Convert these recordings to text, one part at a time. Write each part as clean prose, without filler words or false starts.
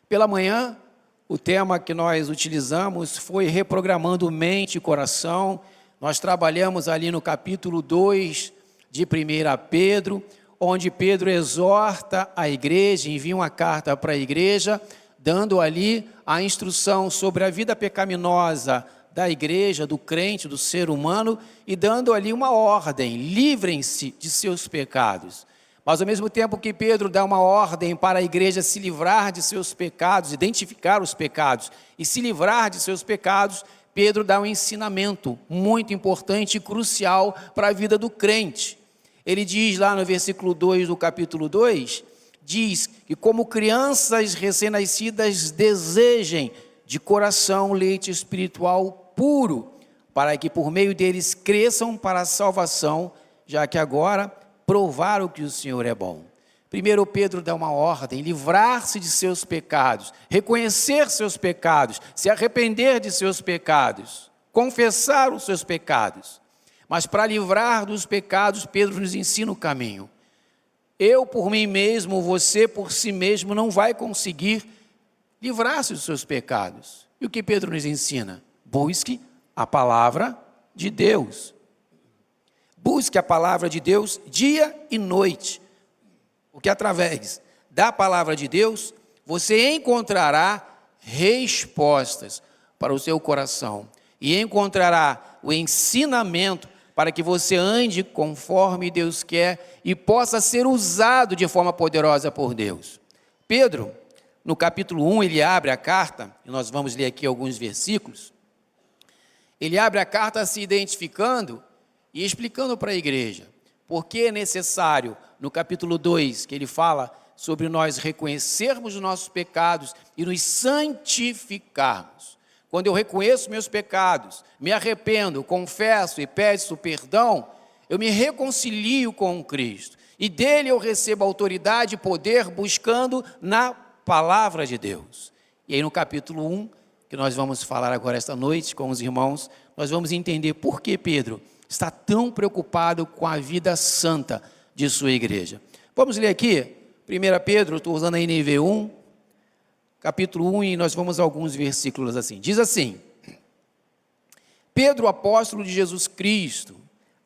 Pela manhã, o tema que nós utilizamos foi reprogramando mente e coração. Nós trabalhamos ali no capítulo 2 de 1 Pedro, onde Pedro exorta a igreja, envia uma carta para a igreja, dando ali a instrução sobre a vida pecaminosa da igreja, do crente, do ser humano, e dando ali uma ordem: livrem-se de seus pecados. Mas ao mesmo tempo que Pedro dá uma ordem para a igreja se livrar de seus pecados, identificar os pecados e se livrar de seus pecados, Pedro dá um ensinamento muito importante e crucial para a vida do crente. Ele diz lá no versículo 2 do capítulo 2, diz que como crianças recém-nascidas desejem de coração leite espiritual puro, para que por meio deles cresçam para a salvação, já que agora provaram que o Senhor é bom. Primeiro Pedro dá uma ordem: livrar-se de seus pecados, reconhecer seus pecados, se arrepender de seus pecados, confessar os seus pecados. Mas para livrar dos pecados, Pedro nos ensina o caminho. Eu por mim mesmo, você por si mesmo não vai conseguir livrar-se dos seus pecados. E o que Pedro nos ensina? Busque a palavra de Deus. Busque a palavra de Deus dia e noite, porque através da palavra de Deus, você encontrará respostas para o seu coração e encontrará o ensinamento para que você ande conforme Deus quer e possa ser usado de forma poderosa por Deus. Pedro, no capítulo 1, ele abre a carta, e nós vamos ler aqui alguns versículos. Ele abre a carta se identificando e explicando para a igreja por que é necessário, no capítulo 2, que ele fala sobre nós reconhecermos os nossos pecados e nos santificarmos. Quando eu reconheço meus pecados, me arrependo, confesso e peço perdão, eu me reconcilio com Cristo. E dele eu recebo autoridade e poder buscando na palavra de Deus. E aí no capítulo 1, que nós vamos falar agora esta noite com os irmãos, nós vamos entender por que Pedro está tão preocupado com a vida santa de sua igreja. Vamos ler aqui, 1 Pedro, estou usando a NV1, capítulo 1, e nós vamos a alguns versículos assim. Diz assim: Pedro, apóstolo de Jesus Cristo,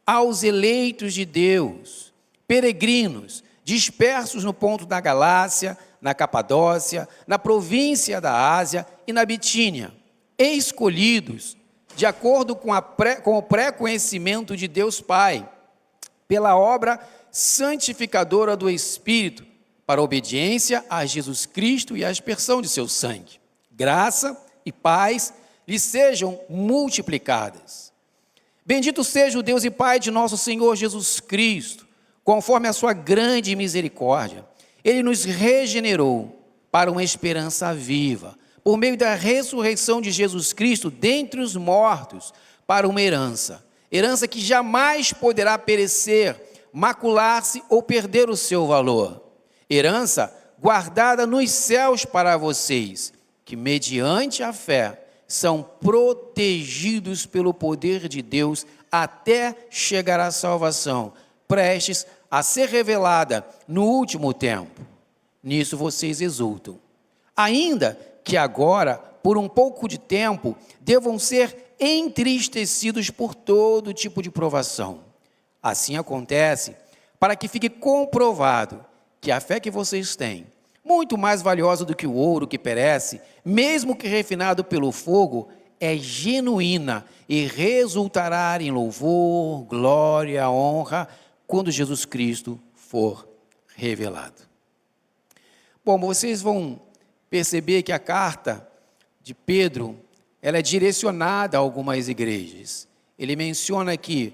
aos eleitos de Deus, peregrinos, dispersos no ponto da Galácia, na Capadócia, na província da Ásia e na Bitínia, escolhidos, de acordo com o pré-conhecimento de Deus Pai, pela obra santificadora do Espírito, para a obediência a Jesus Cristo e a aspersão de seu sangue. Graça e paz lhes sejam multiplicadas. Bendito seja o Deus e Pai de nosso Senhor Jesus Cristo, conforme a sua grande misericórdia. Ele nos regenerou para uma esperança viva, por meio da ressurreição de Jesus Cristo dentre os mortos, para uma herança que jamais poderá perecer, macular-se ou perder o seu valor. Herança guardada nos céus para vocês, que mediante a fé são protegidos pelo poder de Deus até chegar à salvação, prestes a ser revelada no último tempo. Nisso vocês exultam. Ainda que agora, por um pouco de tempo, devam ser entristecidos por todo tipo de provação. Assim acontece para que fique comprovado que a fé que vocês têm, muito mais valiosa do que o ouro que perece, mesmo que refinado pelo fogo, é genuína e resultará em louvor, glória, honra, quando Jesus Cristo for revelado. Bom, vocês vão perceber que a carta de Pedro, ela é direcionada a algumas igrejas. Ele menciona aqui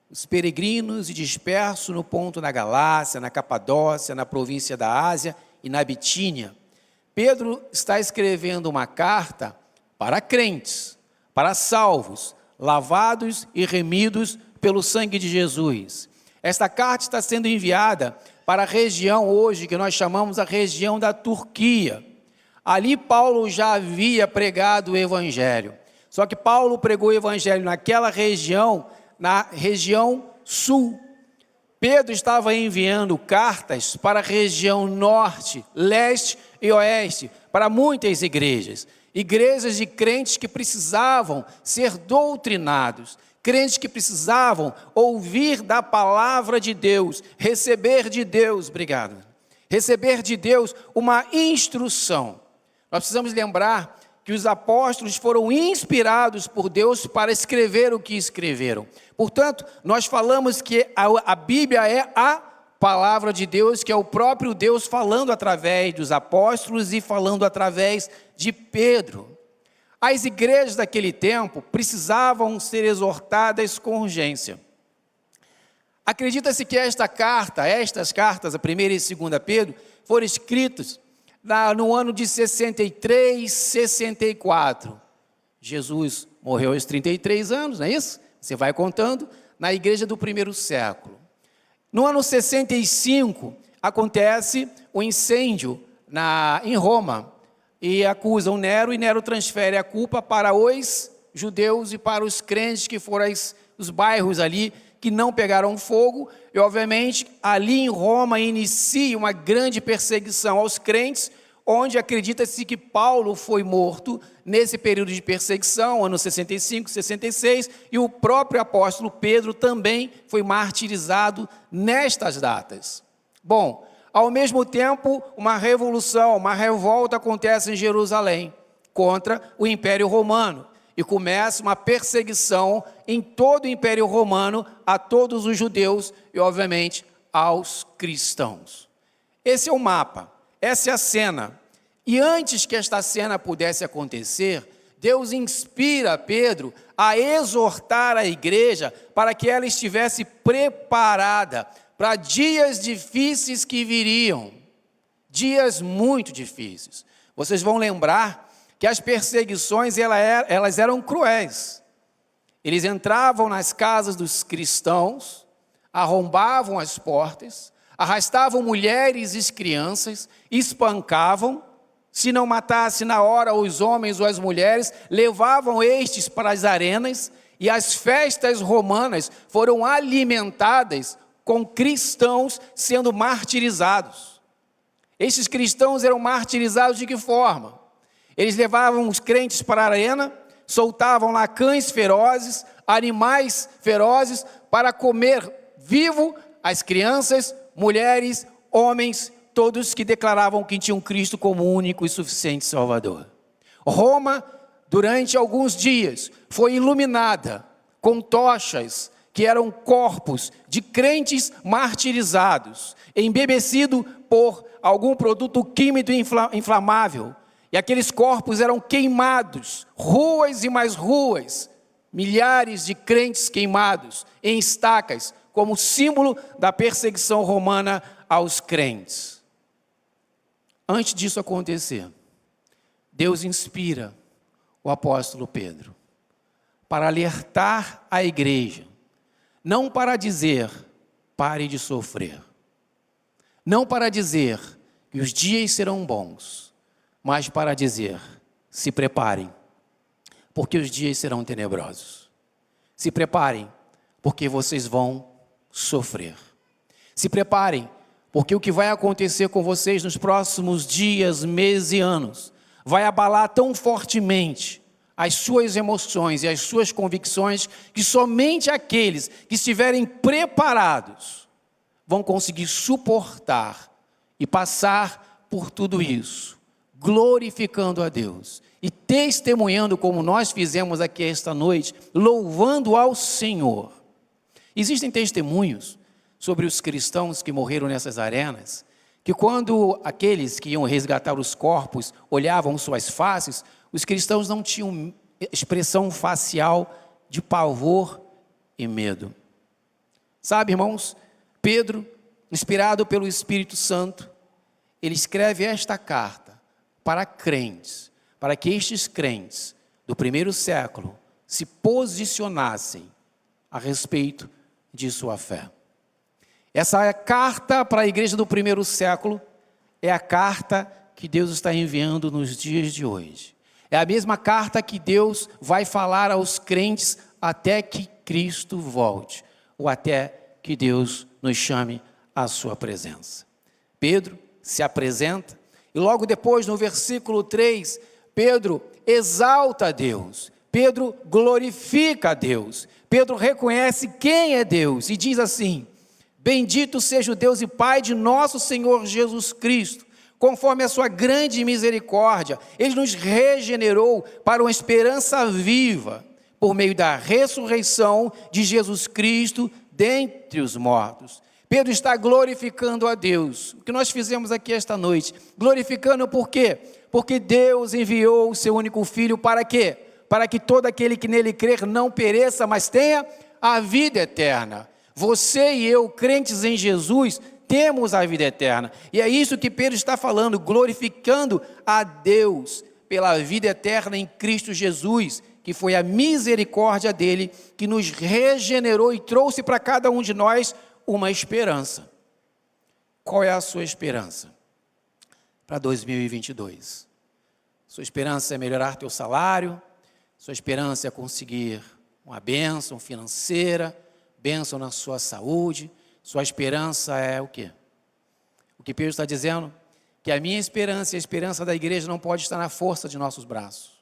os peregrinos e dispersos no ponto na Galácia, na Capadócia, na província da Ásia e na Bitínia. Pedro está escrevendo uma carta para crentes, para salvos, lavados e remidos pelo sangue de Jesus. Esta carta está sendo enviada para a região hoje que nós chamamos a região da Turquia. Ali Paulo já havia pregado o evangelho. Só que Paulo pregou o evangelho naquela região, na região sul. Pedro estava enviando cartas para a região norte, leste e oeste, para muitas igrejas. Igrejas de crentes que precisavam ser doutrinados, crentes que precisavam ouvir da palavra de Deus, receber de Deus, receber de Deus uma instrução. Nós precisamos lembrar que os apóstolos foram inspirados por Deus para escrever o que escreveram. Portanto, nós falamos que a Bíblia é a palavra de Deus, que é o próprio Deus falando através dos apóstolos e falando através de Pedro. As igrejas daquele tempo precisavam ser exortadas com urgência. Acredita-se que estas cartas, a primeira e a segunda Pedro, foram escritas no ano de 63, 64. Jesus morreu aos 33 anos, não é isso? Você vai contando, na igreja do primeiro século. No ano 65, acontece o incêndio em Roma, e acusam Nero, e Nero transfere a culpa para os judeus e para os crentes que foram os bairros ali, que não pegaram fogo, e obviamente ali em Roma inicia uma grande perseguição aos crentes, onde acredita-se que Paulo foi morto nesse período de perseguição, ano 65, 66, e o próprio apóstolo Pedro também foi martirizado nestas datas. Bom, ao mesmo tempo, uma revolução, uma revolta acontece em Jerusalém contra o Império Romano. E começa uma perseguição em todo o Império Romano a todos os judeus e, obviamente, aos cristãos. Esse é o mapa, essa é a cena. E antes que esta cena pudesse acontecer, Deus inspira Pedro a exortar a igreja para que ela estivesse preparada para dias difíceis que viriam, dias muito difíceis. Vocês vão lembrar que as perseguições elas eram cruéis. Eles entravam nas casas dos cristãos, arrombavam as portas, arrastavam mulheres e crianças, espancavam, se não matasse na hora os homens ou as mulheres, levavam estes para as arenas, e as festas romanas foram alimentadas com cristãos sendo martirizados. Estes cristãos eram martirizados de que forma? Eles levavam os crentes para a arena, soltavam lá cães ferozes, animais ferozes, para comer vivo as crianças, mulheres, homens, todos que declaravam que tinham Cristo como único e suficiente Salvador. Roma, durante alguns dias, foi iluminada com tochas, que eram corpos de crentes martirizados, embebecido por algum produto químico inflamável, e aqueles corpos eram queimados, ruas e mais ruas, milhares de crentes queimados em estacas, como símbolo da perseguição romana aos crentes. Antes disso acontecer, Deus inspira o apóstolo Pedro para alertar a igreja, não para dizer, pare de sofrer, não para dizer que os dias serão bons, mas para dizer, se preparem, porque os dias serão tenebrosos. Se preparem, porque vocês vão sofrer. Se preparem, porque o que vai acontecer com vocês nos próximos dias, meses e anos, vai abalar tão fortemente as suas emoções e as suas convicções, que somente aqueles que estiverem preparados vão conseguir suportar e passar por tudo isso, glorificando a Deus e testemunhando como nós fizemos aqui esta noite, louvando ao Senhor. Existem testemunhos sobre os cristãos que morreram nessas arenas, que quando aqueles que iam resgatar os corpos olhavam suas faces, os cristãos não tinham expressão facial de pavor e medo. Sabe, irmãos, Pedro, inspirado pelo Espírito Santo, ele escreve esta carta para crentes, para que estes crentes do primeiro século se posicionassem a respeito de sua fé. Essa carta para a igreja do primeiro século é a carta que Deus está enviando nos dias de hoje. É a mesma carta que Deus vai falar aos crentes até que Cristo volte, ou até que Deus nos chame à sua presença. Pedro se apresenta e logo depois, no versículo 3, Pedro exalta a Deus, Pedro glorifica a Deus, Pedro reconhece quem é Deus e diz assim: bendito seja o Deus e Pai de nosso Senhor Jesus Cristo, conforme a sua grande misericórdia, Ele nos regenerou para uma esperança viva, por meio da ressurreição de Jesus Cristo dentre os mortos. Pedro está glorificando a Deus. O que nós fizemos aqui esta noite? Glorificando por quê? Porque Deus enviou o seu único Filho para quê? Para que todo aquele que nele crer não pereça, mas tenha a vida eterna. Você e eu, crentes em Jesus, temos a vida eterna. E é isso que Pedro está falando, glorificando a Deus pela vida eterna em Cristo Jesus, que foi a misericórdia dele que nos regenerou e trouxe para cada um de nós uma esperança. Qual é a sua esperança para 2022? Sua esperança é melhorar teu salário? Sua esperança é conseguir uma bênção financeira, bênção na sua saúde? Sua esperança é o quê? O que Pedro está dizendo? Que a minha esperança e a esperança da igreja não pode estar na força de nossos braços.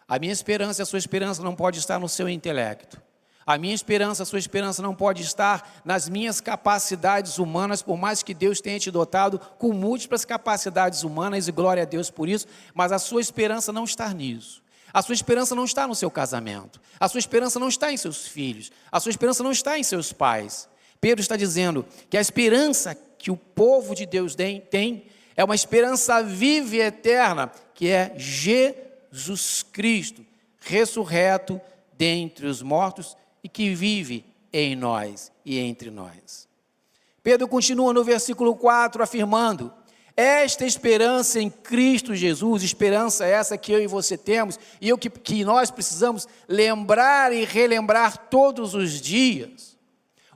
A minha esperança e a sua esperança não pode estar no seu intelecto. A minha esperança, a sua esperança não pode estar nas minhas capacidades humanas, por mais que Deus tenha te dotado com múltiplas capacidades humanas, e glória a Deus por isso, mas a sua esperança não está nisso. A sua esperança não está no seu casamento. A sua esperança não está em seus filhos. A sua esperança não está em seus pais. Pedro está dizendo que a esperança que o povo de Deus tem é uma esperança viva e eterna, que é Jesus Cristo, ressurreto dentre os mortos e que vive em nós e entre nós. Pedro continua no versículo 4 afirmando: esta esperança em Cristo Jesus, esperança essa que eu e você temos, e que nós precisamos lembrar e relembrar todos os dias.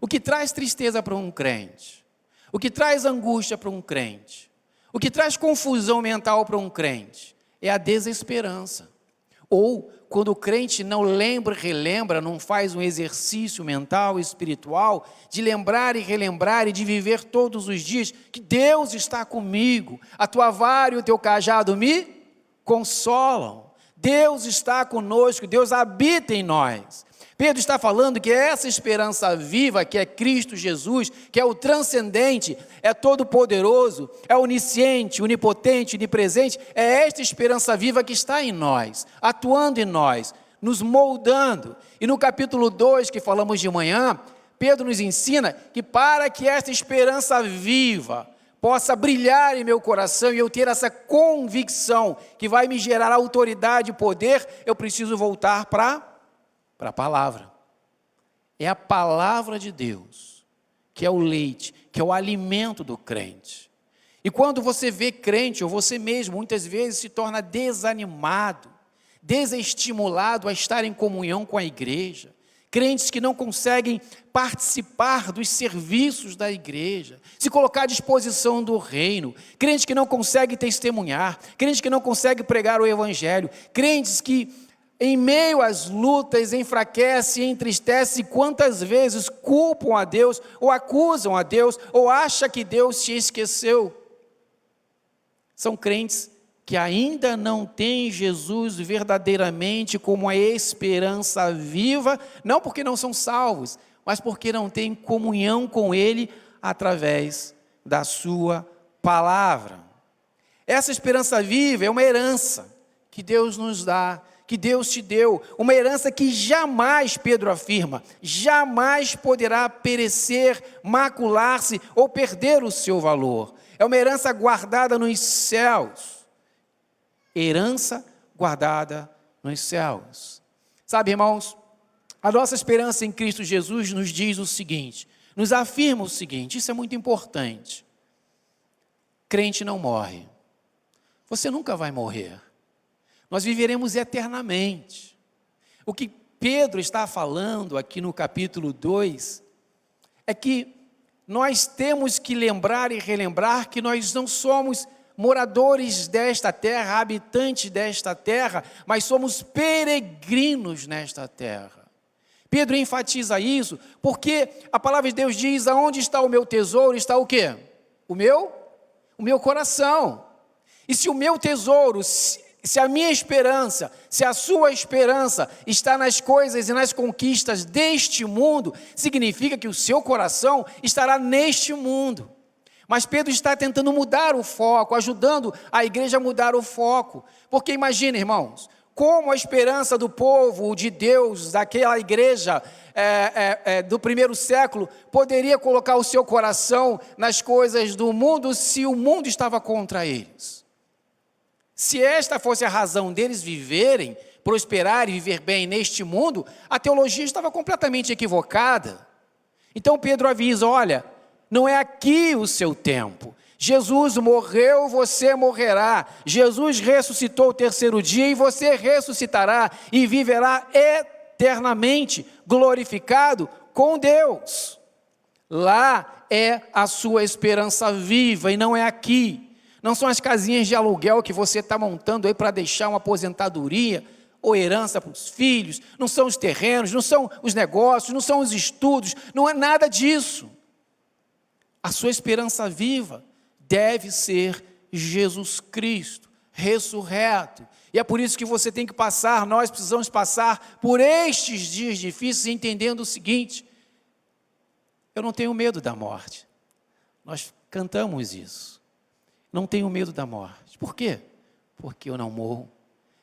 O que traz tristeza para um crente, o que traz angústia para um crente, o que traz confusão mental para um crente, é a desesperança. Ou quando o crente não lembra e relembra, não faz um exercício mental e espiritual de lembrar e relembrar e de viver todos os dias que Deus está comigo, a tua vara e o teu cajado me consolam. Deus está conosco, Deus habita em nós. Pedro está falando que essa esperança viva, que é Cristo Jesus, que é o transcendente, é todo-poderoso, é onisciente, onipotente, onipresente, é esta esperança viva que está em nós, atuando em nós, nos moldando. E no capítulo 2, que falamos de manhã, Pedro nos ensina que para que esta esperança viva possa brilhar em meu coração e eu ter essa convicção que vai me gerar autoridade e poder, eu preciso voltar para a palavra. É a palavra de Deus, que é o leite, que é o alimento do crente. E quando você vê crente, ou você mesmo, muitas vezes se torna desanimado, desestimulado a estar em comunhão com a igreja, crentes que não conseguem participar dos serviços da igreja, se colocar à disposição do reino, crentes que não conseguem testemunhar, crentes que não conseguem pregar o evangelho, crentes que em meio às lutas enfraquece, entristece, quantas vezes culpam a Deus, ou acusam a Deus, ou acham que Deus se esqueceu. São crentes que ainda não têm Jesus verdadeiramente como a esperança viva, não porque não são salvos, mas porque não têm comunhão com Ele através da sua palavra. Essa esperança viva é uma herança que Deus nos dá, que Deus te deu, uma herança que jamais, Pedro afirma, jamais poderá perecer, macular-se ou perder o seu valor. É uma herança guardada nos céus. Herança guardada nos céus. Sabe, irmãos, a nossa esperança em Cristo Jesus nos diz o seguinte, nos afirma o seguinte, isso é muito importante. Crente não morre. Você nunca vai morrer. Nós viveremos eternamente. O que Pedro está falando aqui no capítulo 2 é que nós temos que lembrar e relembrar que nós não somos moradores desta terra, habitantes desta terra, mas somos peregrinos nesta terra. Pedro enfatiza isso, porque a palavra de Deus diz: aonde está o meu tesouro, está o quê? O meu coração. E se o meu tesouro, se a minha esperança, se a sua esperança está nas coisas e nas conquistas deste mundo, significa que o seu coração estará neste mundo. Mas Pedro está tentando mudar o foco, ajudando a igreja a mudar o foco. Porque imagina, irmãos, como a esperança do povo de Deus, daquela igreja do primeiro século, poderia colocar o seu coração nas coisas do mundo se o mundo estava contra eles. Se esta fosse a razão deles viverem, prosperar e viver bem neste mundo, a teologia estava completamente equivocada. Então Pedro avisa: olha, não é aqui o seu tempo. Jesus morreu, você morrerá. Jesus ressuscitou o terceiro dia e você ressuscitará e viverá eternamente glorificado com Deus. Lá é a sua esperança viva e não é aqui. Não são as casinhas de aluguel que você está montando aí para deixar uma aposentadoria ou herança para os filhos. Não são os terrenos, não são os negócios, não são os estudos, não é nada disso. A sua esperança viva deve ser Jesus Cristo, ressurreto. E é por isso que você tem que passar, nós precisamos passar por estes dias difíceis, entendendo o seguinte: eu não tenho medo da morte. Nós cantamos isso. Não tenho medo da morte. Por quê? Porque eu não morro.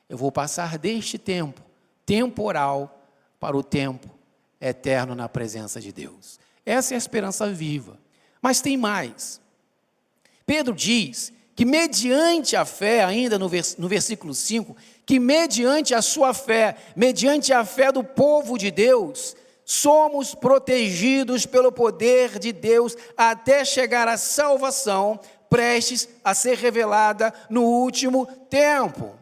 Eu vou passar deste tempo temporal para o tempo eterno na presença de Deus. Essa é a esperança viva. Mas tem mais. Pedro diz que mediante a fé, ainda no versículo 5, que mediante a sua fé, mediante a fé do povo de Deus, somos protegidos pelo poder de Deus até chegar à salvação prestes a ser revelada no último tempo.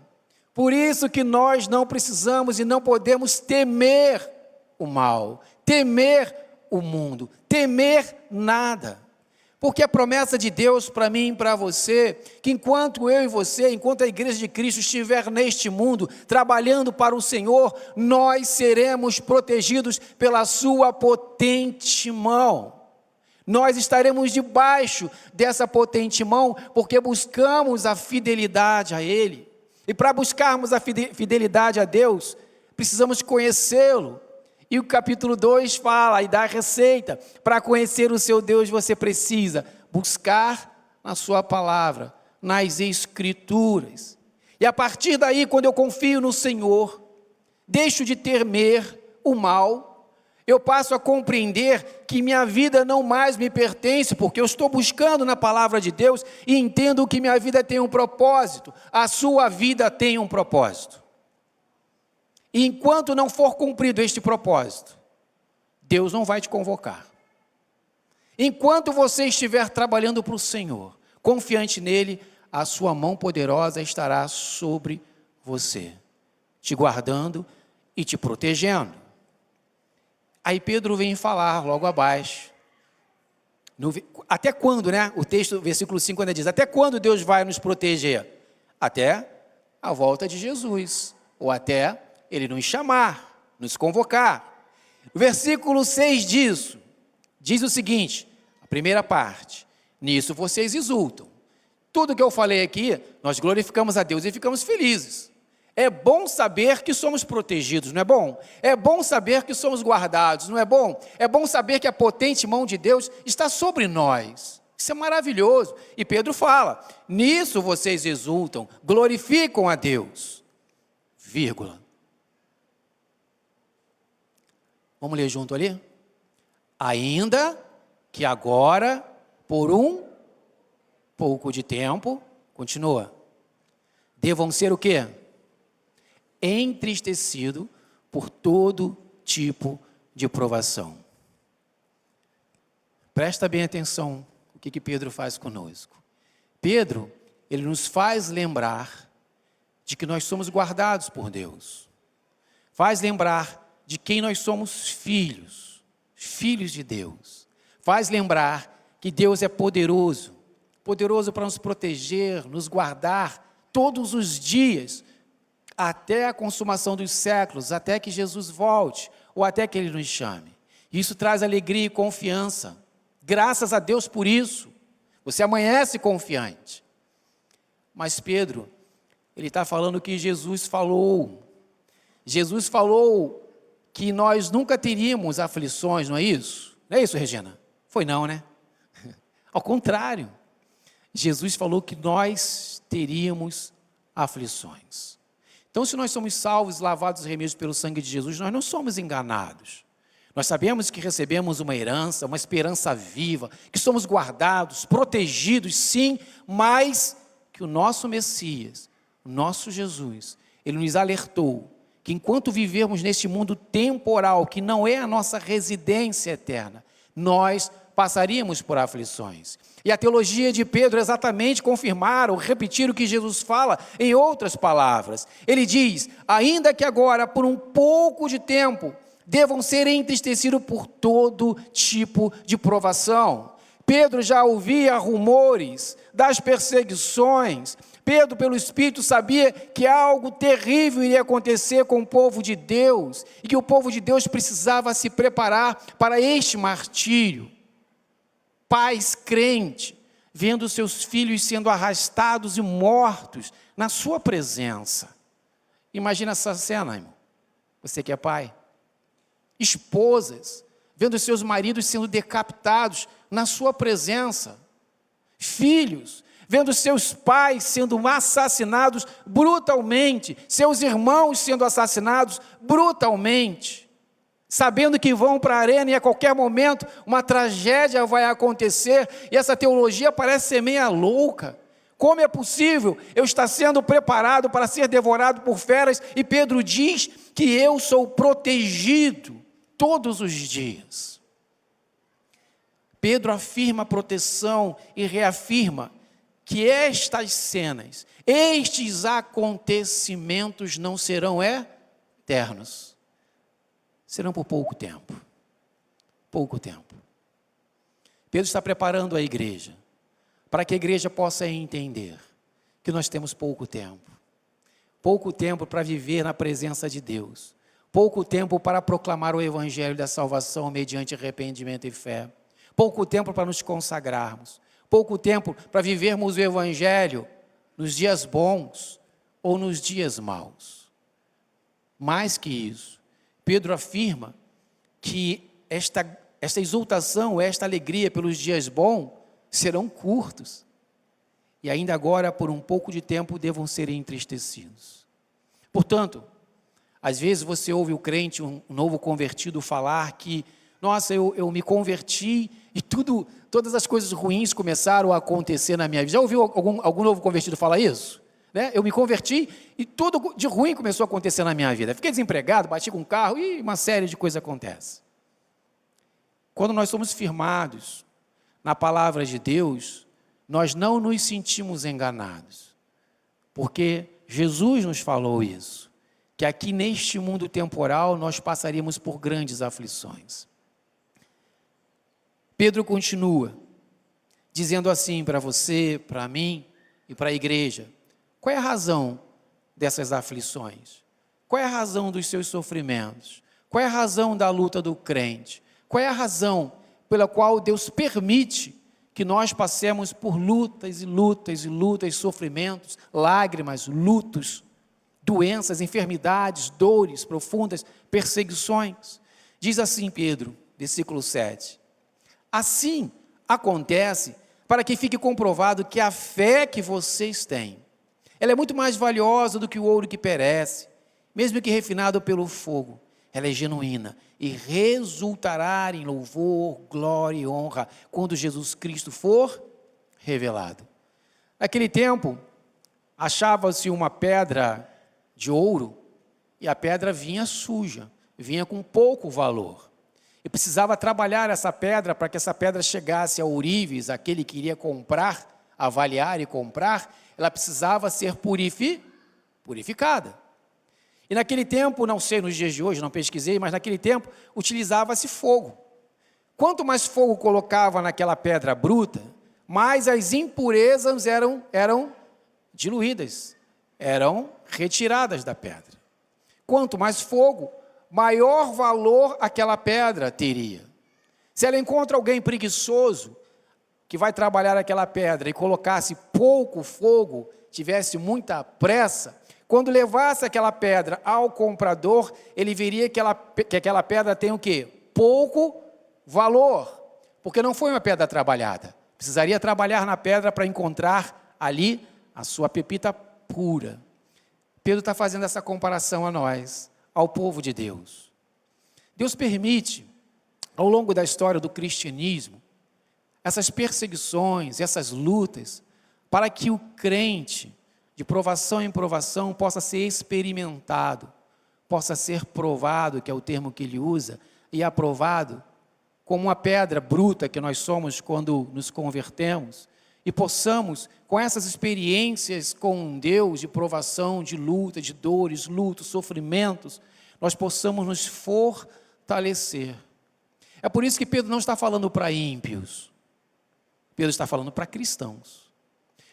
Por isso que nós não precisamos e não podemos temer o mal, temer o mundo, temer nada. Porque a promessa de Deus para mim e para você, que enquanto eu e você, enquanto a igreja de Cristo estiver neste mundo, trabalhando para o Senhor, nós seremos protegidos pela sua potente mão. Nós estaremos debaixo dessa potente mão, porque buscamos a fidelidade a Ele. E para buscarmos a fidelidade a Deus, precisamos conhecê-lo. E o capítulo 2 fala e dá a receita. Para conhecer o seu Deus, você precisa buscar na sua palavra, nas Escrituras. E a partir daí, quando eu confio no Senhor, deixo de temer o mal, eu passo a compreender que minha vida não mais me pertence, porque eu estou buscando na palavra de Deus e entendo que minha vida tem um propósito, a sua vida tem um propósito. E enquanto não for cumprido este propósito, Deus não vai te convocar. Enquanto você estiver trabalhando para o Senhor, confiante nele, a sua mão poderosa estará sobre você, te guardando e te protegendo. Aí Pedro vem falar logo abaixo, até quando, né? O texto, versículo 5, ainda diz: até quando Deus vai nos proteger? Até a volta de Jesus, ou até Ele nos chamar, nos convocar. O versículo 6 diz o seguinte, a primeira parte: nisso vocês exultam. Tudo que eu falei aqui, nós glorificamos a Deus e ficamos felizes. É bom saber que somos protegidos, não é bom? É bom saber que somos guardados, não é bom? É bom saber que a potente mão de Deus está sobre nós. Isso é maravilhoso. E Pedro fala: nisso vocês exultam, glorificam a Deus. Vírgula. Vamos ler junto ali? Ainda que agora, por um pouco de tempo, continua, devam ser o quê? Entristecido por todo tipo de provação. Presta bem atenção o que Pedro faz conosco. Pedro, ele nos faz lembrar de que nós somos guardados por Deus. Faz lembrar de quem nós somos filhos de Deus. Faz lembrar que Deus é poderoso para nos proteger, nos guardar todos os dias, até a consumação dos séculos, até que Jesus volte, ou até que Ele nos chame. Isso traz alegria e confiança. Graças a Deus por isso. Você amanhece confiante. Mas Pedro, ele está falando que Jesus falou. Jesus falou que nós nunca teríamos aflições, não é isso? Não é isso, Regina? Foi não, né? Ao contrário. Jesus falou que nós teríamos aflições. Então, se nós somos salvos, lavados e remidos pelo sangue de Jesus, nós não somos enganados. Nós sabemos que recebemos uma herança, uma esperança viva, que somos guardados, protegidos, sim, mas que o nosso Messias, o nosso Jesus, Ele nos alertou que enquanto vivermos neste mundo temporal, que não é a nossa residência eterna, nós passaríamos por aflições. E a teologia de Pedro exatamente confirmar ou repetir o que Jesus fala em outras palavras. Ele diz, ainda que agora, por um pouco de tempo, devam ser entristecidos por todo tipo de provação. Pedro já ouvia rumores das perseguições. Pedro, pelo Espírito, sabia que algo terrível iria acontecer com o povo de Deus e que o povo de Deus precisava se preparar para este martírio. Pais crentes, vendo seus filhos sendo arrastados e mortos na sua presença. Imagina essa cena, irmão. Você que é pai. Esposas, vendo seus maridos sendo decapitados na sua presença. Filhos, vendo seus pais sendo assassinados brutalmente, seus irmãos sendo assassinados brutalmente, sabendo que vão para a arena e a qualquer momento uma tragédia vai acontecer, e essa teologia parece ser meia louca. Como é possível eu estar sendo preparado para ser devorado por feras? E Pedro diz que eu sou protegido todos os dias. Pedro afirma a proteção e reafirma que estas cenas, estes acontecimentos não serão eternos. Serão por pouco tempo. Pouco tempo. Pedro está preparando a igreja, para que a igreja possa entender que nós temos pouco tempo. Pouco tempo para viver na presença de Deus. Pouco tempo para proclamar o evangelho da salvação mediante arrependimento e fé. Pouco tempo para nos consagrarmos. Pouco tempo para vivermos o evangelho nos dias bons ou nos dias maus. Mais que isso, Pedro afirma que esta exultação, esta alegria pelos dias bons serão curtos. E ainda agora, por um pouco de tempo, devam ser entristecidos. Portanto, às vezes você ouve o crente, um novo convertido, falar que, nossa, eu me converti e todas as coisas ruins começaram a acontecer na minha vida. Já ouviu algum novo convertido falar isso? Né? Eu me converti e tudo de ruim começou a acontecer na minha vida. Fiquei desempregado, bati com um carro e uma série de coisas acontece. Quando nós somos firmados na palavra de Deus, nós não nos sentimos enganados. Porque Jesus nos falou isso, que aqui neste mundo temporal nós passaríamos por grandes aflições. Pedro continua, dizendo assim para você, para mim e para a igreja, qual é a razão dessas aflições? Qual é a razão dos seus sofrimentos? Qual é a razão da luta do crente? Qual é a razão pela qual Deus permite que nós passemos por lutas e lutas e lutas, sofrimentos, lágrimas, lutos, doenças, enfermidades, dores profundas, perseguições? Diz assim Pedro, versículo 7. Assim acontece para que fique comprovado que a fé que vocês têm, ela é muito mais valiosa do que o ouro que perece, mesmo que refinado pelo fogo. Ela é genuína e resultará em louvor, glória e honra quando Jesus Cristo for revelado. Naquele tempo, achava-se uma pedra de ouro e a pedra vinha suja, vinha com pouco valor. E precisava trabalhar essa pedra para que essa pedra chegasse ao ourives, aquele que iria comprar, avaliar e comprar, ela precisava ser purificada. E naquele tempo, não sei nos dias de hoje, não pesquisei, mas naquele tempo utilizava-se fogo. Quanto mais fogo colocava naquela pedra bruta, mais as impurezas eram diluídas, eram retiradas da pedra. Quanto mais fogo, maior valor aquela pedra teria. Se ela encontra alguém preguiçoso, que vai trabalhar aquela pedra e colocasse pouco fogo, tivesse muita pressa, quando levasse aquela pedra ao comprador, ele veria que aquela pedra tem o quê? Pouco valor, porque não foi uma pedra trabalhada. Precisaria trabalhar na pedra para encontrar ali a sua pepita pura. Pedro está fazendo essa comparação a nós, ao povo de Deus. Deus permite, ao longo da história do cristianismo, essas perseguições, essas lutas, para que o crente, de provação em provação, possa ser experimentado, possa ser provado, que é o termo que ele usa, e aprovado, como uma pedra bruta que nós somos quando nos convertemos, e possamos, com essas experiências com Deus, de provação, de luta, de dores, lutos, sofrimentos, nós possamos nos fortalecer. É por isso que Pedro não está falando para ímpios, Pedro está falando para cristãos.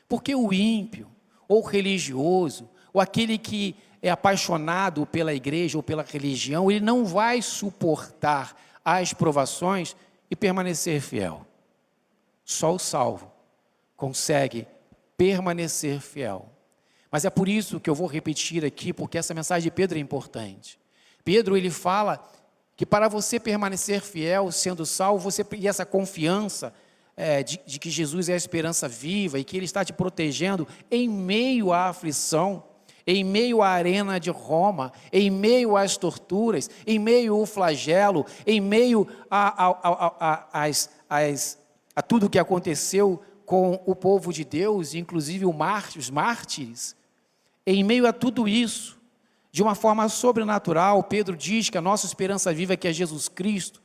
Porque o ímpio, ou religioso, ou aquele que é apaixonado pela igreja ou pela religião, ele não vai suportar as provações e permanecer fiel. Só o salvo consegue permanecer fiel. Mas é por isso que eu vou repetir aqui, porque essa mensagem de Pedro é importante. Pedro, ele fala que para você permanecer fiel, sendo salvo, você e essa confiança de que Jesus é a esperança viva e que Ele está te protegendo em meio à aflição, em meio à arena de Roma, em meio às torturas, em meio ao flagelo, em meio a tudo o que aconteceu com o povo de Deus, inclusive os mártires. Em meio a tudo isso, de uma forma sobrenatural, Pedro diz que a nossa esperança viva que é Jesus Cristo.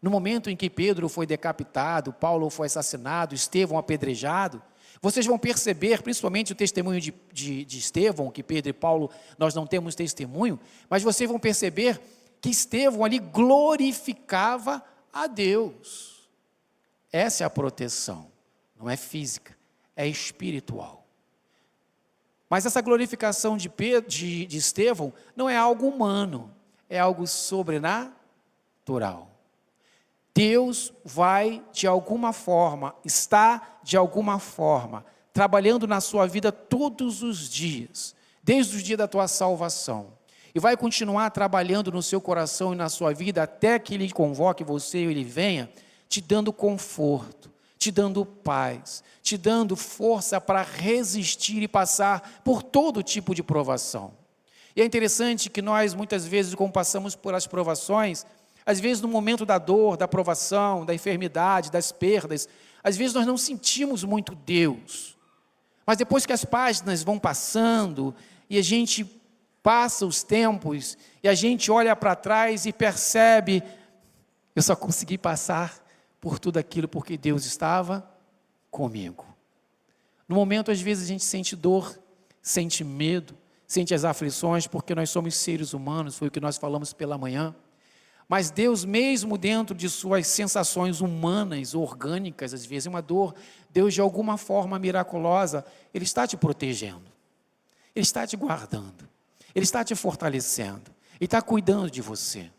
No momento em que Pedro foi decapitado, Paulo foi assassinado, Estevão apedrejado, vocês vão perceber, principalmente o testemunho de Estevão, que Pedro e Paulo, nós não temos testemunho, mas vocês vão perceber que Estevão ali glorificava a Deus. Essa é a proteção, não é física, é espiritual. Mas essa glorificação de Estevão não é algo humano, é algo sobrenatural. Deus vai, de alguma forma, está, de alguma forma, trabalhando na sua vida todos os dias, desde o dia da tua salvação, e vai continuar trabalhando no seu coração e na sua vida, até que Ele convoque você e Ele venha, te dando conforto, te dando paz, te dando força para resistir e passar por todo tipo de provação. E é interessante que nós, muitas vezes, como passamos por as provações, às vezes no momento da dor, da provação, da enfermidade, das perdas, às vezes nós não sentimos muito Deus. Mas depois que as páginas vão passando e a gente passa os tempos e a gente olha para trás e percebe, eu só consegui passar por tudo aquilo porque Deus estava comigo. No momento, às vezes, a gente sente dor, sente medo, sente as aflições, porque nós somos seres humanos, foi o que nós falamos pela manhã. Mas Deus, mesmo dentro de suas sensações humanas, orgânicas, às vezes uma dor, Deus de alguma forma miraculosa, Ele está te protegendo, Ele está te guardando, Ele está te fortalecendo, Ele está cuidando de você.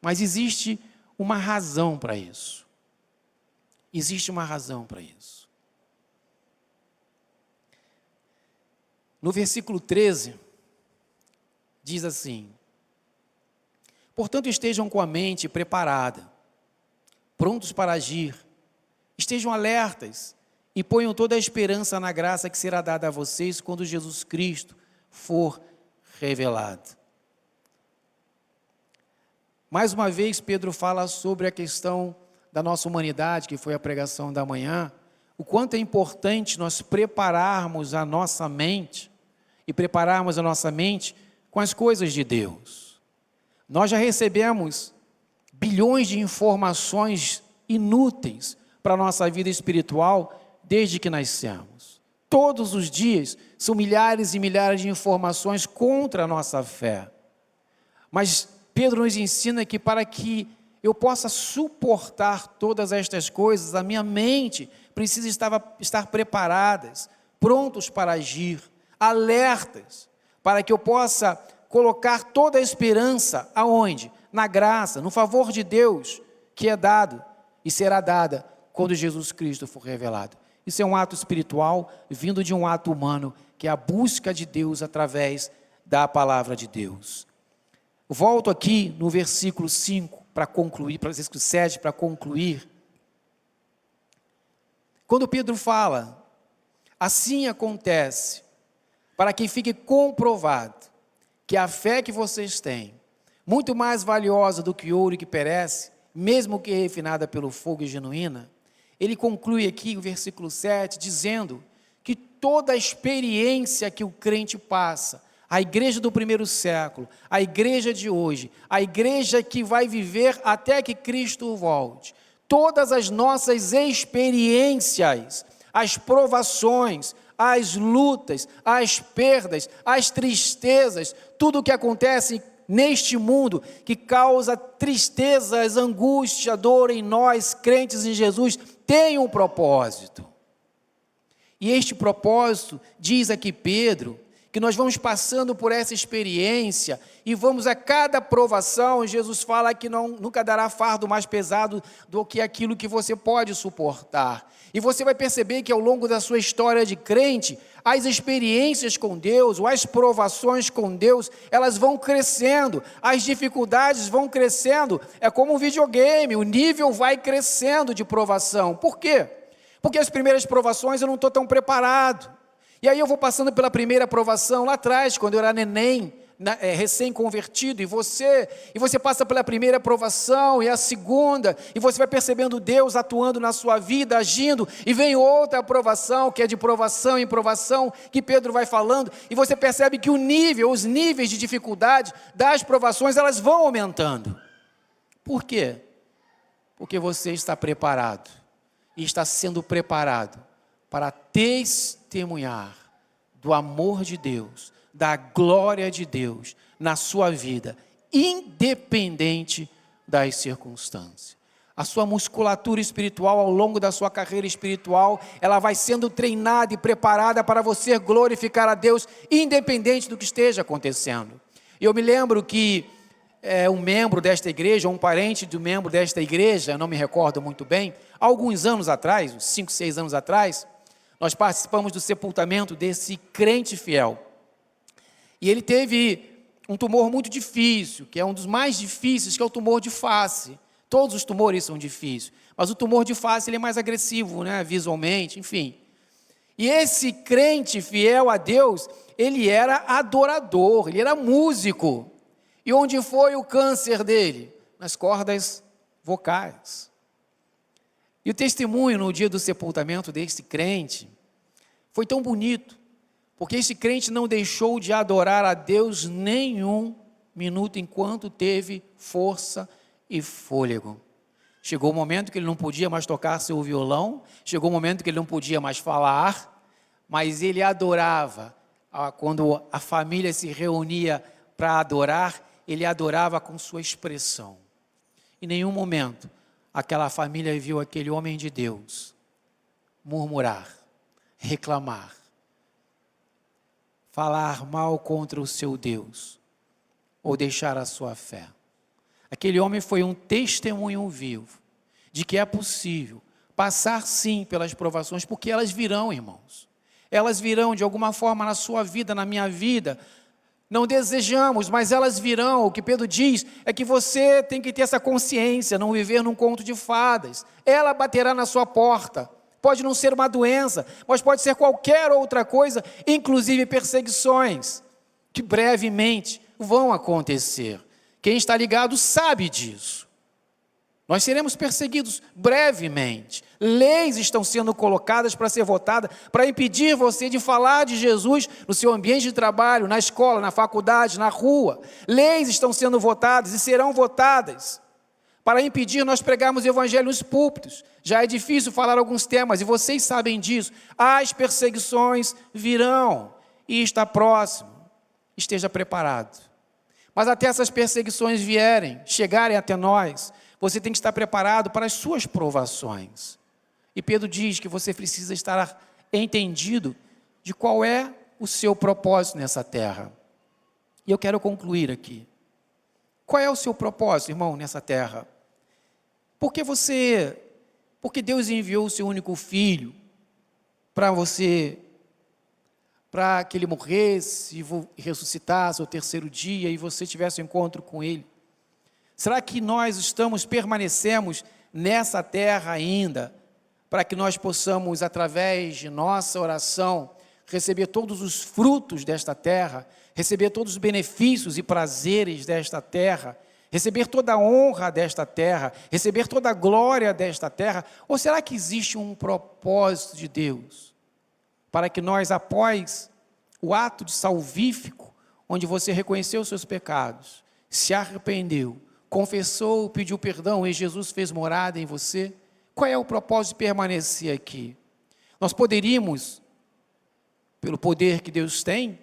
Mas existe uma razão para isso. Existe uma razão para isso. No versículo 13, diz assim: portanto, estejam com a mente preparada, prontos para agir, estejam alertas e ponham toda a esperança na graça que será dada a vocês quando Jesus Cristo for revelado. Mais uma vez, Pedro fala sobre a questão da nossa humanidade, que foi a pregação da manhã, o quanto é importante nós prepararmos a nossa mente, e prepararmos a nossa mente com as coisas de Deus. Nós já recebemos bilhões de informações inúteis para a nossa vida espiritual desde que nascemos. Todos os dias são milhares e milhares de informações contra a nossa fé. Mas Pedro nos ensina que para que eu possa suportar todas estas coisas, a minha mente precisa estar preparadas, prontos para agir, alertas, para que eu possa colocar toda a esperança aonde? Na graça, no favor de Deus, que é dado e será dada quando Jesus Cristo for revelado. Isso é um ato espiritual vindo de um ato humano, que é a busca de Deus através da palavra de Deus. Volto aqui no versículo 5 para concluir, para o versículo 7 para concluir. Quando Pedro fala, assim acontece, para que fique comprovado que a fé que vocês têm, muito mais valiosa do que ouro que perece, mesmo que refinada pelo fogo e genuína, ele conclui aqui o versículo 7, dizendo que toda a experiência que o crente passa, a igreja do primeiro século, a igreja de hoje, a igreja que vai viver até que Cristo volte, todas as nossas experiências, as provações, as lutas, as perdas, as tristezas, tudo o que acontece neste mundo que causa tristezas, angústia, dor em nós, crentes em Jesus, tem um propósito. E este propósito, diz aqui Pedro, que nós vamos passando por essa experiência e vamos a cada provação, Jesus fala que nunca dará fardo mais pesado do que aquilo que você pode suportar. E você vai perceber que ao longo da sua história de crente, as experiências com Deus, ou as provações com Deus, elas vão crescendo, as dificuldades vão crescendo, é como um videogame, o nível vai crescendo de provação. Por quê? Porque as primeiras provações eu não estou tão preparado. E aí eu vou passando pela primeira provação, lá atrás, quando eu era neném, recém-convertido, e você passa pela primeira provação, e a segunda, e você vai percebendo Deus atuando na sua vida, agindo, e vem outra provação, que é de provação em provação, que Pedro vai falando, e você percebe que os níveis de dificuldade das provações, elas vão aumentando. Por quê? Porque você está preparado, e está sendo preparado para testemunhar do amor de Deus, da glória de Deus na sua vida, independente das circunstâncias. A sua musculatura espiritual ao longo da sua carreira espiritual, ela vai sendo treinada e preparada para você glorificar a Deus, independente do que esteja acontecendo. Eu me lembro que um membro desta igreja, um parente de um membro desta igreja, não me recordo muito bem, alguns anos atrás, uns 5, 6 anos atrás, nós participamos do sepultamento desse crente fiel. E ele teve um tumor muito difícil, que é um dos mais difíceis, que é o tumor de face. Todos os tumores são difíceis, mas o tumor de face ele é mais agressivo, né, visualmente, enfim. E esse crente fiel a Deus, ele era adorador, ele era músico. E onde foi o câncer dele? Nas cordas vocais. E o testemunho no dia do sepultamento desse crente foi tão bonito, porque esse crente não deixou de adorar a Deus nenhum minuto enquanto teve força e fôlego. Chegou o momento que ele não podia mais tocar seu violão, chegou o momento que ele não podia mais falar, mas ele adorava. Quando a família se reunia para adorar, ele adorava com sua expressão. Em nenhum momento aquela família viu aquele homem de Deus murmurar, reclamar, falar mal contra o seu Deus, ou deixar a sua fé. Aquele homem foi um testemunho vivo, de que é possível passar sim pelas provações, porque elas virão, irmãos. Elas virão de alguma forma na sua vida, na minha vida. Não desejamos, mas elas virão. O que Pedro diz é que você tem que ter essa consciência, não viver num conto de fadas. Ela baterá na sua porta. Pode não ser uma doença, mas pode ser qualquer outra coisa, inclusive perseguições, que brevemente vão acontecer. Quem está ligado sabe disso. Nós seremos perseguidos brevemente. Leis estão sendo colocadas para ser votadas, para impedir você de falar de Jesus no seu ambiente de trabalho, na escola, na faculdade, na rua. Leis estão sendo votadas e serão votadas para impedir nós pregarmos o evangelho nos púlpitos. Já é difícil falar alguns temas, e vocês sabem disso. As perseguições virão, e está próximo. Esteja preparado. Mas até essas perseguições chegarem até nós, você tem que estar preparado para as suas provações. E Pedro diz que você precisa estar entendido de qual é o seu propósito nessa terra. E eu quero concluir aqui. Qual é o seu propósito, irmão, nessa terra? Porque Deus enviou o seu único filho para que ele morresse e ressuscitasse ao terceiro dia e você tivesse um encontro com ele. Será que nós permanecemos nessa terra ainda, para que nós possamos, através de nossa oração, receber todos os frutos desta terra, receber todos os benefícios e prazeres desta terra, receber toda a honra desta terra, receber toda a glória desta terra? Ou será que existe um propósito de Deus para que nós, após o ato de salvífico, onde você reconheceu os seus pecados, se arrependeu, confessou, pediu perdão e Jesus fez morada em você, qual é o propósito de permanecer aqui? Nós poderíamos, pelo poder que Deus tem,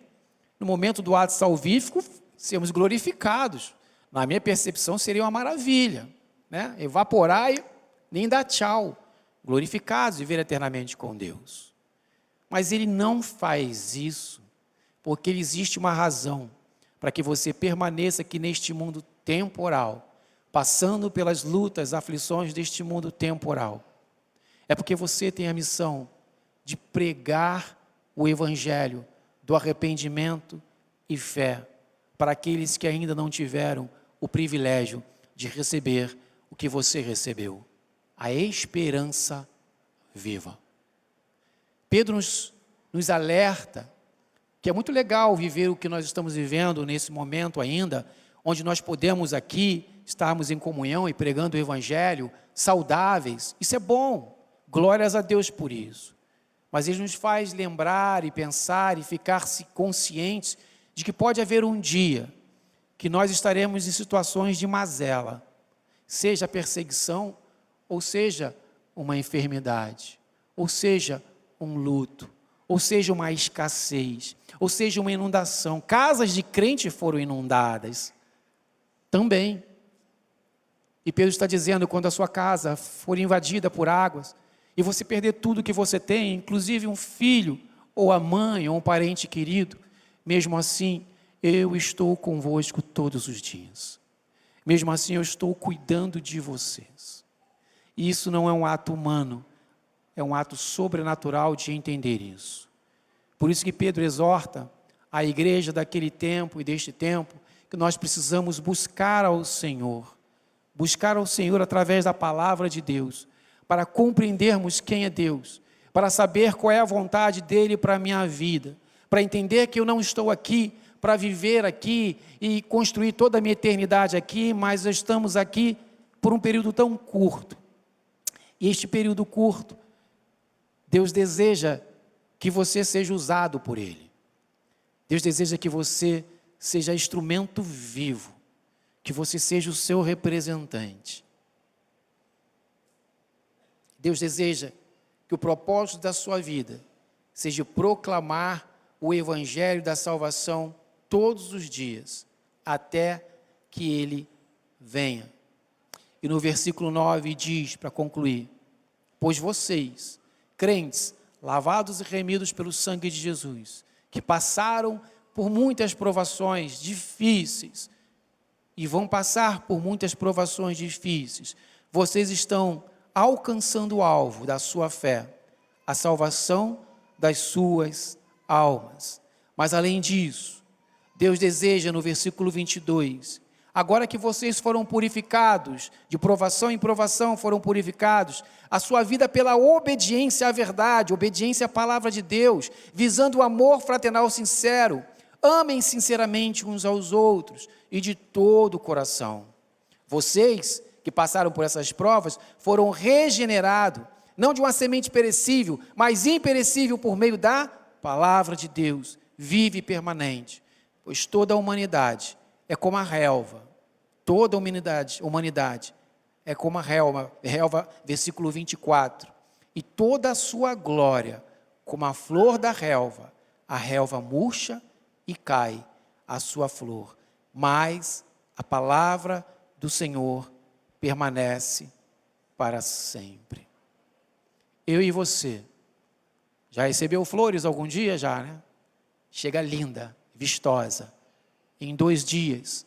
no momento do ato salvífico, sermos glorificados. Na minha percepção, seria uma maravilha, né? Evaporar e nem dar tchau, glorificados e viver eternamente com Deus. Mas Ele não faz isso, porque existe uma razão para que você permaneça aqui neste mundo temporal, passando pelas lutas, aflições deste mundo temporal. É porque você tem a missão de pregar o Evangelho do arrependimento e fé para aqueles que ainda não tiveram o privilégio de receber o que você recebeu, a esperança viva. Pedro nos alerta que é muito legal viver o que nós estamos vivendo nesse momento ainda, onde nós podemos aqui estarmos em comunhão e pregando o Evangelho, saudáveis. Isso é bom, glórias a Deus por isso. Mas ele nos faz lembrar e pensar e ficar-se conscientes de que pode haver um dia que nós estaremos em situações de mazela, seja perseguição, ou seja uma enfermidade, ou seja um luto, ou seja uma escassez, ou seja uma inundação. Casas de crente foram inundadas também. E Pedro está dizendo, quando a sua casa for invadida por águas, e você perder tudo que você tem, inclusive um filho, ou a mãe, ou um parente querido, mesmo assim, eu estou convosco todos os dias. Mesmo assim, eu estou cuidando de vocês. E isso não é um ato humano, é um ato sobrenatural de entender isso. Por isso que Pedro exorta a igreja daquele tempo e deste tempo, que nós precisamos buscar ao Senhor através da palavra de Deus, para compreendermos quem é Deus, para saber qual é a vontade dEle para a minha vida, para entender que eu não estou aqui para viver aqui e construir toda a minha eternidade aqui, mas estamos aqui por um período tão curto. E este período curto, Deus deseja que você seja usado por Ele. Deus deseja que você seja instrumento vivo, que você seja o seu representante. Deus deseja que o propósito da sua vida seja proclamar o Evangelho da salvação todos os dias, até que Ele venha. E no versículo 9 diz, para concluir, pois vocês, crentes, lavados e remidos pelo sangue de Jesus, que passaram por muitas provações difíceis, e vão passar por muitas provações difíceis, vocês estão alcançando o alvo da sua fé, a salvação das suas almas. Mas além disso, Deus deseja no versículo 22, agora que vocês foram purificados, de provação em provação foram purificados, a sua vida pela obediência à verdade, obediência à palavra de Deus, visando o amor fraternal sincero, amem sinceramente uns aos outros e de todo o coração. Vocês que passaram por essas provas foram regenerados, não de uma semente perecível, mas imperecível por meio da palavra de Deus, vive e permanente. Pois toda a humanidade é como a relva, toda a humanidade é como a relva, versículo 24, e toda a sua glória, como a flor da relva, a relva murcha e cai a sua flor, mas a palavra do Senhor permanece para sempre. Eu e você, já recebeu flores algum dia? Já, né? Chega linda, vistosa, Em 2 dias,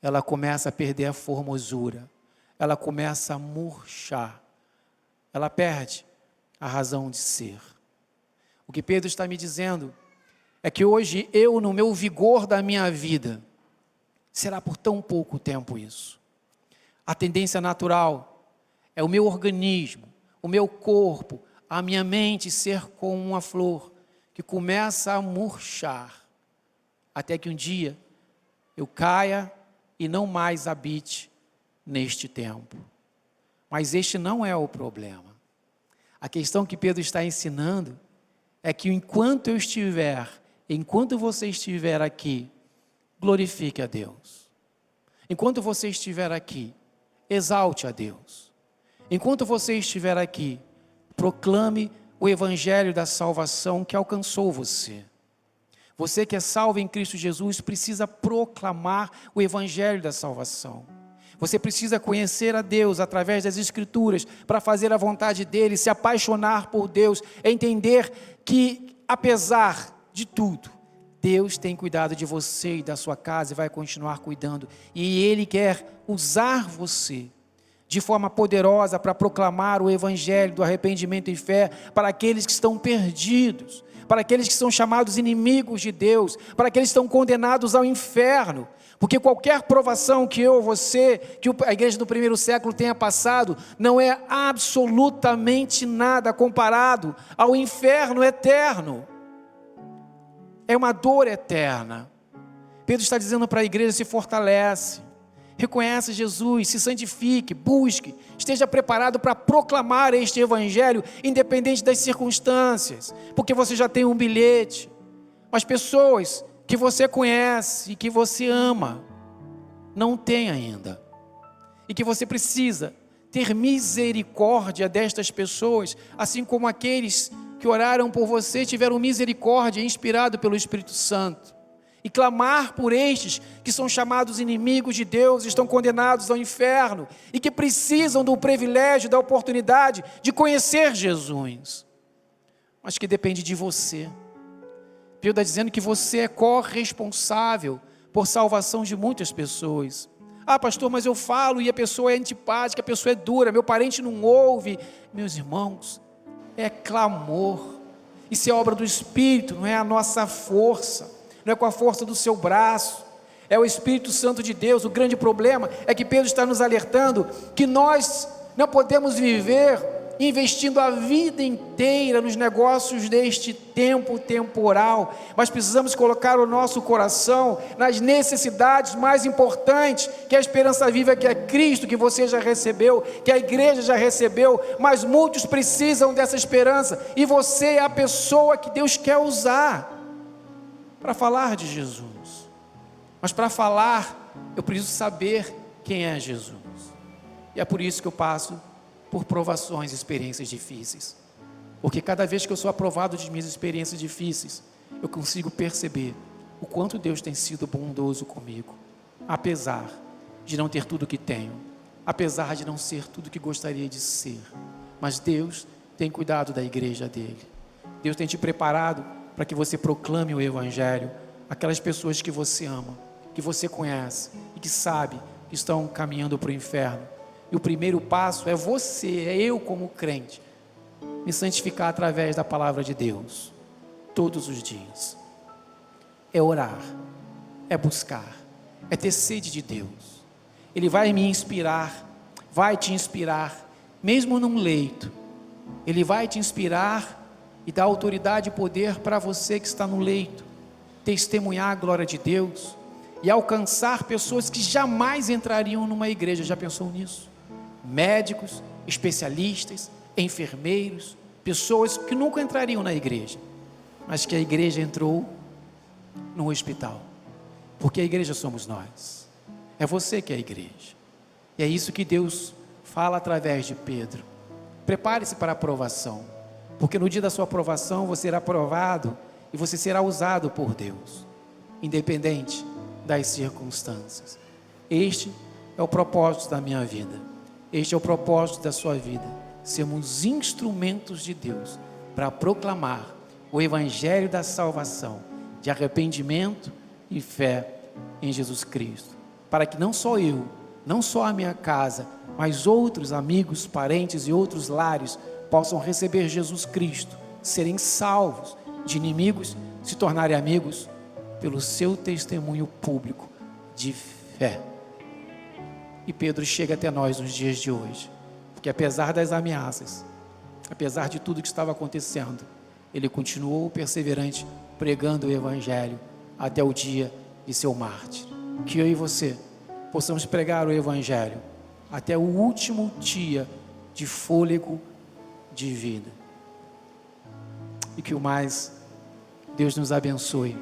ela começa a perder a formosura, ela começa a murchar, ela perde a razão de ser. O que Pedro está me dizendo é que hoje eu, no meu vigor da minha vida, será por tão pouco tempo isso. A tendência natural é o meu organismo, o meu corpo, a minha mente ser como uma flor que começa a murchar, até que um dia eu caia e não mais habite neste tempo. Mas este não é o problema. A questão que Pedro está ensinando é que enquanto você estiver aqui, glorifique a Deus. Enquanto você estiver aqui, exalte a Deus. Enquanto você estiver aqui, proclame o evangelho da salvação que alcançou você. Você que é salvo em Cristo Jesus precisa proclamar o evangelho da salvação. Você precisa conhecer a Deus através das Escrituras para fazer a vontade dEle, se apaixonar por Deus, entender que, apesar de tudo, Deus tem cuidado de você e da sua casa e vai continuar cuidando. E Ele quer usar você de forma poderosa para proclamar o evangelho do arrependimento e fé para aqueles que estão perdidos, para aqueles que são chamados inimigos de Deus, para aqueles que estão condenados ao inferno. Porque qualquer provação que eu ou você, que a igreja do primeiro século tenha passado, não é absolutamente nada comparado ao inferno eterno. É uma dor eterna. Pedro está dizendo para a igreja: se fortalece, reconhece Jesus, se santifique, busque, esteja preparado para proclamar este evangelho, independente das circunstâncias, porque você já tem um bilhete. Mas pessoas que você conhece e que você ama, não tem ainda, e que você precisa ter misericórdia destas pessoas, assim como aqueles que oraram por você tiveram misericórdia, inspirado pelo Espírito Santo, e clamar por estes que são chamados inimigos de Deus, estão condenados ao inferno, e que precisam do privilégio, da oportunidade de conhecer Jesus, mas que depende de você. Pedro está dizendo que você é corresponsável por salvação de muitas pessoas. Ah, pastor, mas eu falo e a pessoa é antipática, a pessoa é dura, meu parente não ouve. Meus irmãos, é clamor. Isso é obra do Espírito, não é a nossa força, não é com a força do seu braço, é o Espírito Santo de Deus. O grande problema é que Pedro está nos alertando que nós não podemos viver investindo a vida inteira nos negócios deste tempo temporal, mas precisamos colocar o nosso coração nas necessidades mais importantes, que é a esperança viva, que é Cristo, que você já recebeu, que a igreja já recebeu, mas muitos precisam dessa esperança, e você é a pessoa que Deus quer usar para falar de Jesus. Mas para falar, eu preciso saber quem é Jesus, e é por isso que eu passo por provações e experiências difíceis, porque cada vez que eu sou aprovado de minhas experiências difíceis, eu consigo perceber o quanto Deus tem sido bondoso comigo, apesar de não ter tudo o que tenho, apesar de não ser tudo o que gostaria de ser, mas Deus tem cuidado da igreja dele. Deus tem te preparado para que você proclame o evangelho àquelas pessoas que você ama, que você conhece e que sabe que estão caminhando para o inferno. E o primeiro passo é você, é eu como crente, me santificar através da palavra de Deus, todos os dias. É orar, é buscar, é ter sede de Deus. Ele vai me inspirar, vai te inspirar, mesmo num leito. Ele vai te inspirar e dar autoridade e poder para você que está no leito, testemunhar a glória de Deus e alcançar pessoas que jamais entrariam numa igreja. Já pensou nisso? Médicos, especialistas, enfermeiros, pessoas que nunca entrariam na igreja, mas que a igreja entrou no hospital, porque a igreja somos nós, é você que é a igreja, e é isso que Deus fala através de Pedro. Prepare-se para a aprovação, porque no dia da sua aprovação você será aprovado e você será usado por Deus, independente das circunstâncias. Este é o propósito da minha vida. Este é o propósito da sua vida, sermos instrumentos de Deus para proclamar o evangelho da salvação, de arrependimento e fé em Jesus Cristo, para que não só eu, não só a minha casa, mas outros amigos, parentes e outros lares possam receber Jesus Cristo, serem salvos de inimigos, se tornarem amigos pelo seu testemunho público de fé. E Pedro chega até nós nos dias de hoje, porque apesar das ameaças, apesar de tudo que estava acontecendo, ele continuou perseverante, pregando o Evangelho até o dia de seu mártir. Que eu e você possamos pregar o Evangelho até o último dia de fôlego de vida. E que o mais, Deus nos abençoe